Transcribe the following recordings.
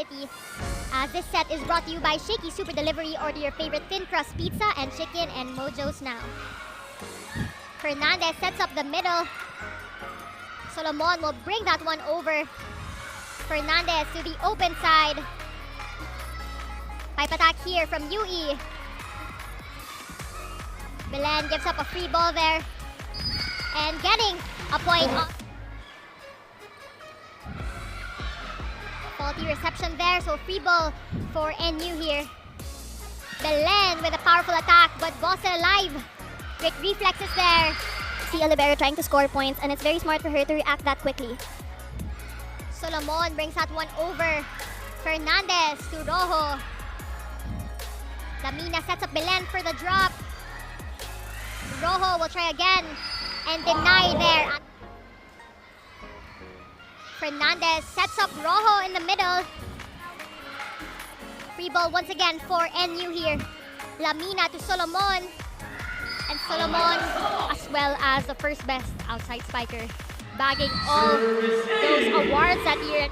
facility. This set is brought to you by Shakey Super Delivery. Order your favorite thin crust pizza and chicken and mojos now. Fernandez sets up the middle. Solomon will bring that one over. Fernandez to the open side. Pipe attack here from UE. Belen gives up a free ball there. And getting a point off. Faulty reception there, so free ball for NU here. Belen with a powerful attack, but ball still alive. Great reflexes there. See a libero trying to score points, and it's very smart for her to react that quickly. Solomon brings that one over. Fernandez to Rojo. Lamina sets up Belen for the drop. Rojo will try again and deny there. Fernandez sets up Rojo in the middle. Free ball once again for NU here. Lamina to Solomon. And Solomon, as well as the first best outside spiker, bagging all those awards that year.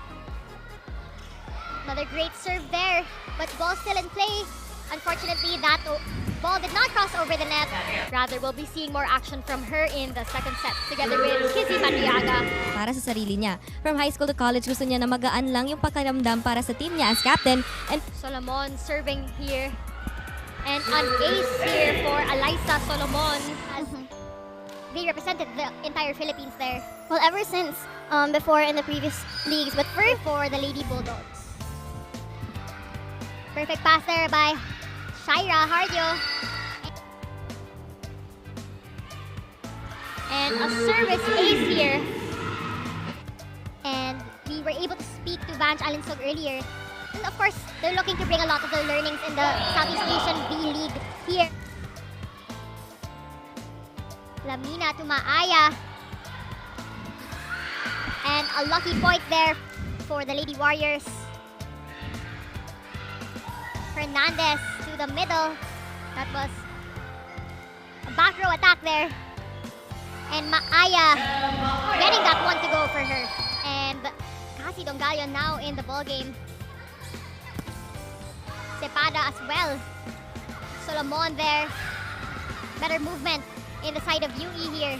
Another great serve there, but ball still in play. Unfortunately, that ball did not cross over the net. Rather, we'll be seeing more action from her in the second set together with Kizzy Madriaga. Para sa sarili niya. From high school to college, gusto niya na magaan lang yung pakiramdam para sa team niya as captain. And Solomon serving here. And an ace here for Alyssa Solomon. As they represented the entire Philippines there. Well, ever since before in the previous leagues, but first for the Lady Bulldogs. Perfect pass there by Shaira Hardio. And a service ace here. And we were able to speak to Vange Alinsog earlier. And of course, they're looking to bring a lot of their learnings in the Southeast Asian B League here. Lamina to Maaya. And a lucky point there for the Lady Warriors. Fernandez to the middle. That was a back row attack there. And Maaya getting that one to go for her. And Cassie Dongallo now in the ball game. Cepada as well. Solomon there. Better movement in the side of UE here.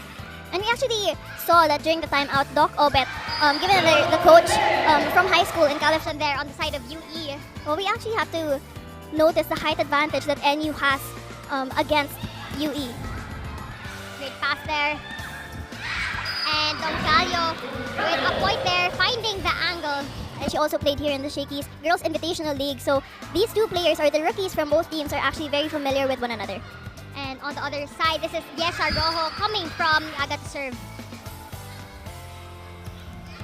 And we actually saw that during the timeout, Doc Obet, given the coach from high school in Califan there on the side of UE. Well, we actually have to notice the height advantage that NU has against UE. Great pass there. And Dongallo with a point there, finding the angle. And she also played here in the Shakey's Girls Invitational League. So these two players, or the rookies from both teams, are actually very familiar with one another. And on the other side, this is Yesha Rojo coming from Aga to serve.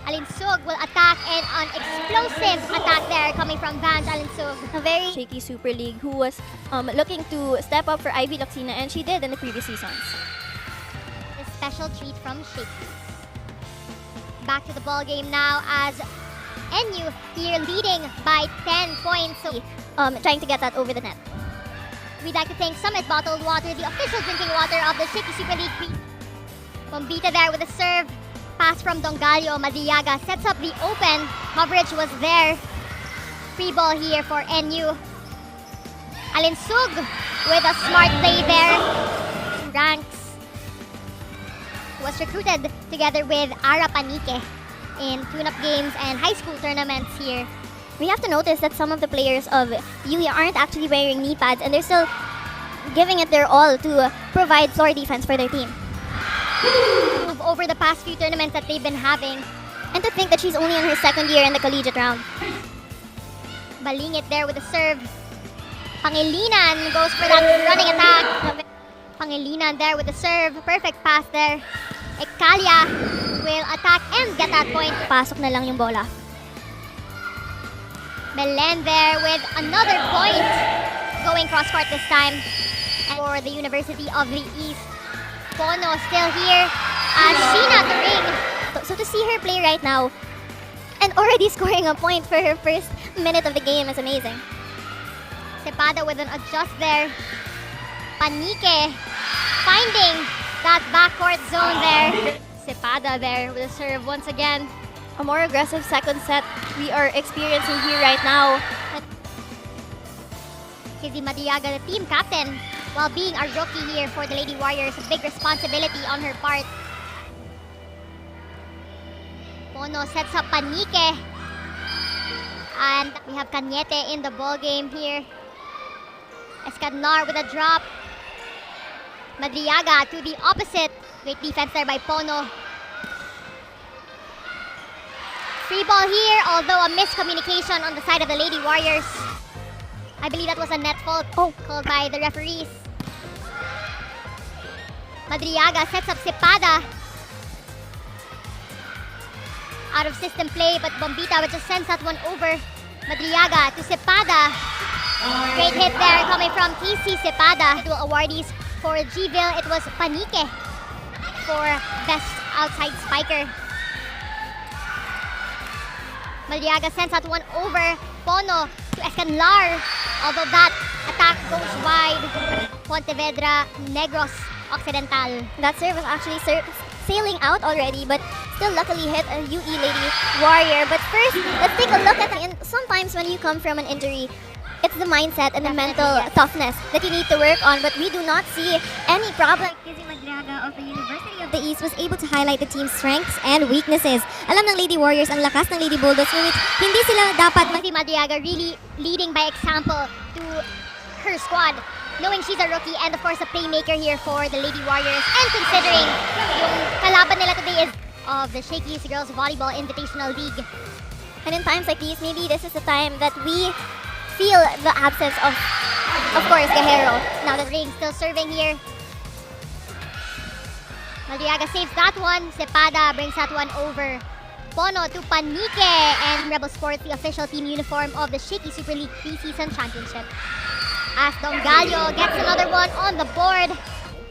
Alinsug will attack, and an explosive attack there coming from Vange Alinsug. A very Shakey Super League who was looking to step up for Ivy Laxina, and she did in the previous seasons. A special treat from Shakey. Back to the ball game now as NU here leading by 10 points. So, trying to get that over the net. We'd like to thank Summit Bottled Water, the official drinking water of the Shakey Super League. Bombita there with a serve. Pass from Dongallo. Madriaga sets up the open. Coverage was there. Free ball here for NU. Alinsug with a smart play there. Ranks was recruited together with Ara Panique in tune-up games and high school tournaments here. We have to notice that some of the players of UE aren't actually wearing knee pads, and they're still giving it their all to provide floor defense for their team. Move over the past few tournaments that they've been having. And to think that she's only in her second year in the collegiate round. Balingit there with a serve. Pangilinan goes for that running attack. Pangilinan there with a serve. Perfect pass there. Ekalia will attack and get that point. Pasok na lang yung bola. Belen there with another point. Going cross-court this time. And for the University of the East. Pono still here. Sheena the ring. So to see her play right now and already scoring a point for her first minute of the game is amazing. Cepada with an adjust there. Panique finding that backcourt zone there. Cepada there with a serve once again. A more aggressive second set we are experiencing here right now. Kizzy Madriaga, the team captain, while being a rookie here for the Lady Warriors, a big responsibility on her part. Pono sets up Panique. And we have Cañete in the ball game here. Escadnar with a drop. Madriaga to the opposite. Great defense there by Pono. Free ball here, although a miscommunication on the side of the Lady Warriors. I believe that was a net fault called by the referees. Madriaga sets up Cepada. Out of system play, but Bombita would just sends that one over. Madriaga to Cepada. Great hit there coming from TC Cepada. Dual awardees for Gville, it was Panique for best outside spiker. Madriaga sends that one over. Pono to Escanlar. Although that attack goes wide. Pontevedra, Negros, Occidental. That serve was actually sailing out already, but still luckily hit a UE Lady Warrior. But first, let's take a look at and sometimes when you come from an injury, it's the mindset and the mental toughness that you need to work on, but we do not see any problem. Kizzy Madriaga of the University of the East was able to highlight the team's strengths and weaknesses. Alam ng Lady Warriors ang lakas ng Lady Bulldogs, ngunit hindi sila dapat Kizzy Madriaga really leading by example to her squad, knowing she's a rookie and of course a playmaker here for the Lady Warriors, and considering yung kalaban nila today is of the Shakey's Girls Volleyball Invitational League. And in times like these, maybe this is the time that we feel the absence of course, Guerrero. Now the ring still serving here. Madriaga saves that one. Cepada brings that one over. Pono to Panique, and Rebel Sports, the official team uniform of the Shakey Super League Pre-Season Championship. As Don Gallo gets another one on the board,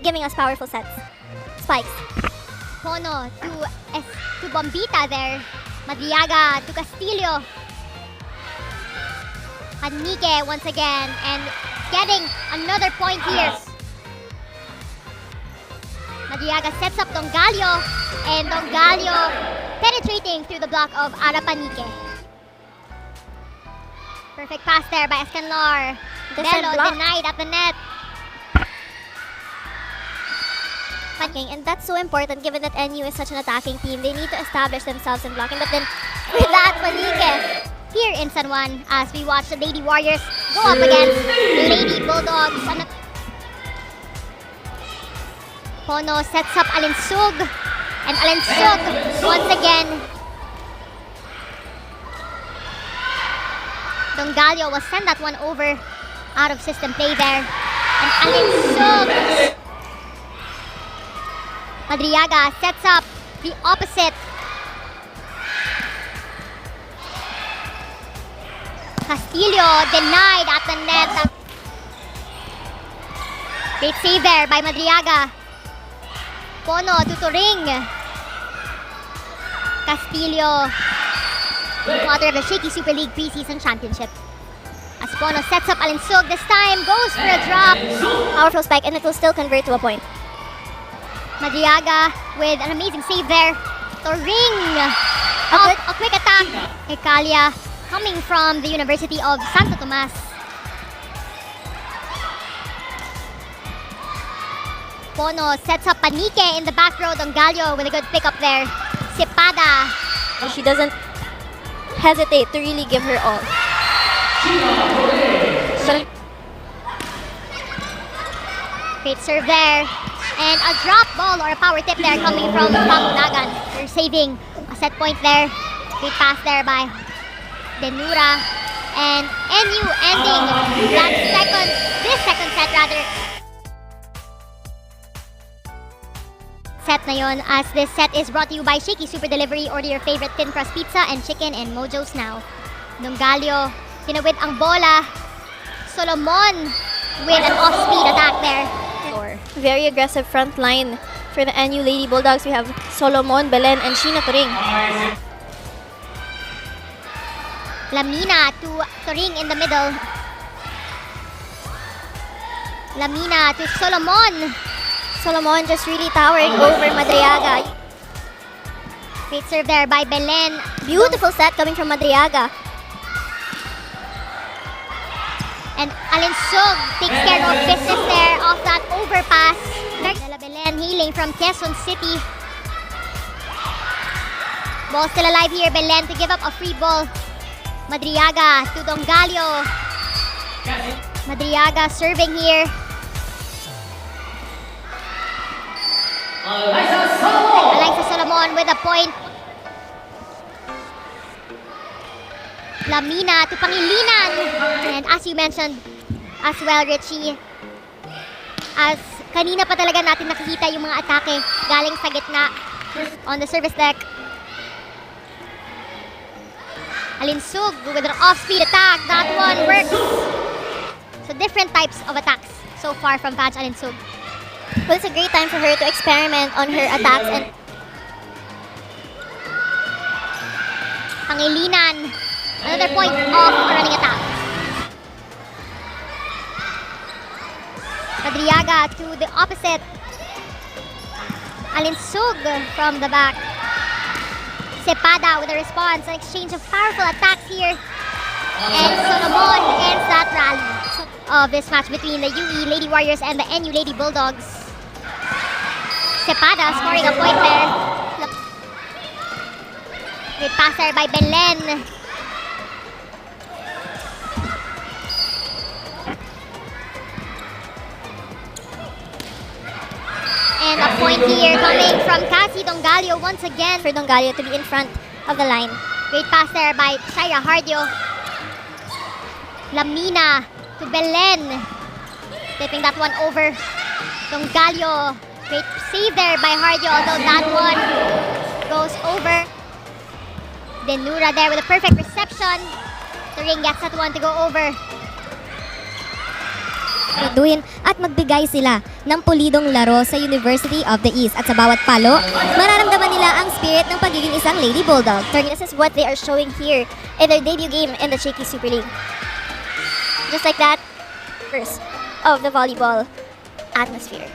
Giving us powerful sets. Spikes. Pono to Bombita there. Madriaga to Castillo. Panique once again, and getting another point here. Madriaga sets up Don Gallo, and Don Gallo penetrating through the block of Ara Panique. Perfect pass there by Escanlar. Bello denied at the net. And that's so important given that NU is such an attacking team. They need to establish themselves in blocking, but then with that, Panique here in San Juan as we watch the Lady Warriors go up against the Lady Bulldogs. Pono sets up Alinsug, and Alinsug once again. Don Gallo will send that one over out of system play there. And Alinsug. Madriaga sets up the opposite. Castillo denied at the net. Great save there by Madriaga. Pono to Turing. Castillo, water of the Shakey Super League Pre-Season Championship. As Pono sets up Alinsug, this time goes for a drop. Powerful spike, and it will still convert to a point. Madriaga with an amazing save there. Turing, a quick attack. Ekalia coming from the University of Santo Tomas. Pono sets up Panique in the back row. Don Gallo with a good pickup there. Cepada. She doesn't hesitate to really give her all. Great serve there. And a drop ball or a power tip there coming from Pamunagan. They're saving a set point there. Great pass there by Denura. And NU ending this second set rather. Set na yun, as this set is brought to you by Shakey Super Delivery. Order your favorite thin crust pizza and chicken and Mojo's now. Don Gallo, tinawid ang bola. Solomon with an off-speed attack there. Very aggressive front line for the NU Lady Bulldogs. We have Solomon, Belen, and Sheena Turing. Lamina to Turing in the middle. Lamina to Solomon. Solomon just really towering over Madriaga. Great serve there by Belen. Beautiful set coming from Madriaga. And Alinsug takes care of business there off that overpass. Dela Belen healing from Quezon City. Ball still alive here. Belen to give up a free ball. Madriaga to Dongalio. Madriaga serving here. Eliza Solomon with a point. Lamina to Pangilinan. And as you mentioned as well, Richie, as kanina pa talaga natin nakikita yung mga atake galing sa gitna on the service deck. Alinsug with an off-speed attack. That one works. So different types of attacks so far from Patch Alinsug. Well, it's a great time for her to experiment on her attacks. And Pangilinan, another point of running attack. Madriaga to the opposite. Alinsug from the back. Cepada with a response, an exchange of powerful attacks here. And Solomon ends that rally of this match between the UE Lady Warriors and the NU Lady Bulldogs. Cepada scoring a point there. Great pass there by Belen. And a point here coming from Cassie Dongalio once again. for Dongalio to be in front of the line. Great pass there by Shaya Hardio. Lamina to Belen. Tipping that one over. Dongalio. Great save there by Hardio, although that one goes over. Denura there with a perfect reception. The ring gets that one to go over. Duhin at magbigay sila ng pulidong laro sa University of the East. At sa bawat palo, mararamdaman nila ang spirit ng pagiging isang Lady Bulldog. This is what they are showing here in their debut game in the Shakey Super League. Just like that, first of the volleyball atmosphere.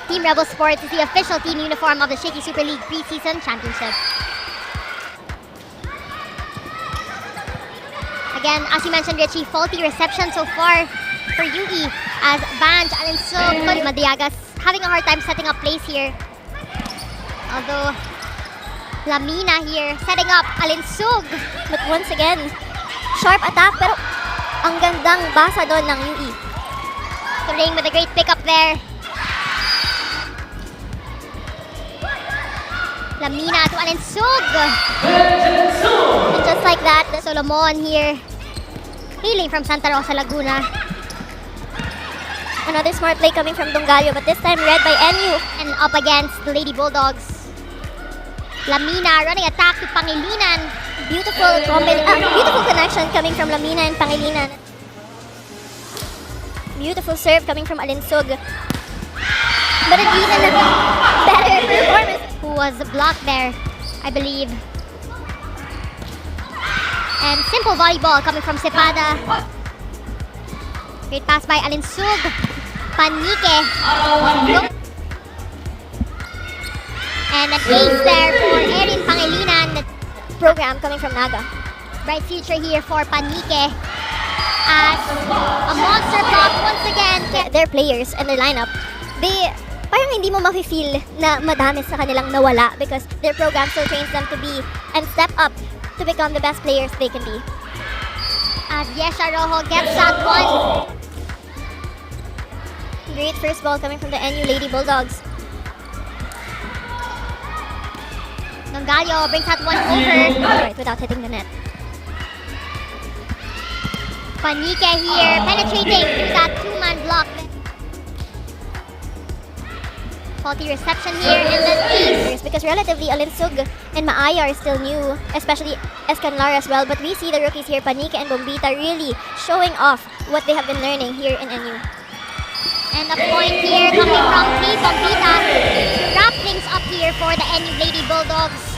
Team Rebel Sports is the official team uniform of the Shakey Super League Preseason Championship. Again, as you mentioned, Richie, faulty reception so far for UE as Banj Alinsug. Madriaga's having a hard time setting up plays here. Although Lamina here setting up Alinsug. But once again, sharp attack pero ang gandang basa doon ng UE. Turing with a great pickup there. Lamina to Alinsug. And just like that, the Solomon here, hailing from Santa Rosa, Laguna. another smart play coming from Dongalio, but this time read by NU. And up against the Lady Bulldogs. Lamina running attack to Pangilinan. Beautiful connection coming from Lamina and Pangilinan. Beautiful serve coming from Alinsug. But an even better performance. Who was blocked there, I believe. And simple volleyball coming from Cepada. Great pass by Alinsug. Panike. And an ace there for Erin Pangilinan. Program coming from Naga. Bright future here for Panike. As a monster block once again. Their players and their lineup, they parang hindi mo mafe-feel na madami sa kanilang nawala because their program still trains them to be and step up to become the best players they can be. As Yesha Rojo gets that one. Great first ball coming from the NU Lady Bulldogs. Dongalio brings that one over. Right, without hitting the net. Panike here penetrating through that two-man block. Faulty reception here and then ace. Because relatively Alinsug and Maaya are still new, especially Escanlar as well. But we see the rookies here, Panike and Bombita, really showing off what they have been learning here in NU. And a point here coming from Team Bombita to wrap things up here for the NU Lady Bulldogs.